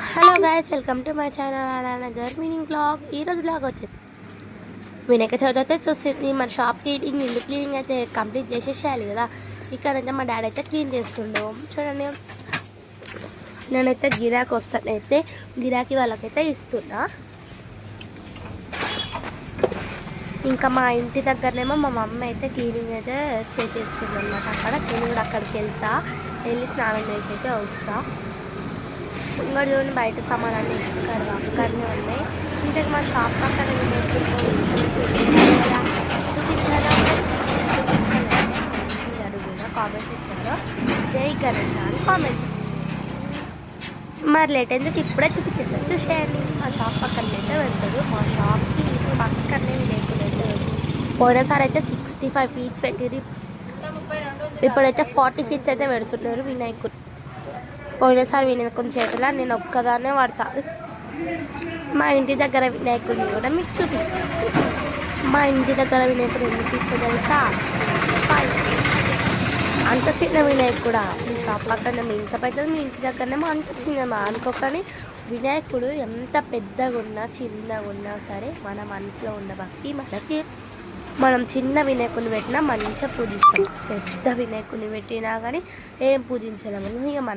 Hello guys, welcome to my channel another meaning blog. ఈరోజు blog వచ్చింది వినాయక చవితి అయితే చూస్తుంది. మన షాప్ క్లీనింగ్, ఇల్లు క్లీనింగ్ అయితే కంప్లీట్ చేసేసేయాలి కదా. ఇక్కడైతే మా డాడీ అయితే క్లీన్ చేస్తుండు. చూడండి, నేనైతే గిరాకీ వస్తానైతే గిరాకీ వాళ్ళకైతే ఇస్తున్నా. ఇంకా మా ఇంటి దగ్గరనేమో మా మమ్మీ అయితే క్లీనింగ్ అయితే చేసేస్తుంది అనమాట. అక్కడ నేను కూడా అక్కడికి వెళ్ళి స్నానం చేసి అయితే వస్తా. ఇంకా చూడండి, బయట సామాన్లు ఇక్కడ అక్కడనే ఉన్నాయి. ఇంతకు మా షాప్ పక్కన చూపించారా అడుగునా కామెంట్స్ ఇచ్చారు. జై గణేష్ అని కామెంట్స్. మరి లేట్ ఎందుకు ఇప్పుడే చూపించేసారు, చూసేయండి. మా షాప్ పక్కన అయితే వెళ్తారు. మా షాప్కి పక్కనే వినాయకుడు అయితే పోయినసారి అయితే 65 ఫీట్స్ పెట్టిరు. ఇప్పుడైతే 40 ఫీట్స్ అయితే పెడుతున్నారు వినాయకుడు. పోయినసారి వినాయకుని చేతిలో నేను ఒక్కదాన్నే పడతా. మా ఇంటి దగ్గర వినాయకుడిని కూడా మీకు చూపిస్తాను. మా ఇంటి దగ్గర వినాయకుడు ఎన్ని ఫీట్స్ తెలుసా? 5. అంత చిన్న వినాయకుడా. మీ షాప్ పక్కన మీ ఇంత పెద్దది, మీ ఇంటి దగ్గరనేమో అంత చిన్నమా అనుకోకని. వినాయకుడు ఎంత పెద్దగా ఉన్నా చిన్నగా ఉన్నా సరే మన మనసులో ఉన్న భక్తి మనకి. మనం చిన్న వినాయకుని పెట్టినా మంచిగా పూజిస్తాం. పెద్ద వినాయకుని పెట్టినా కానీ ఏం పూజించలేము. ఇక మన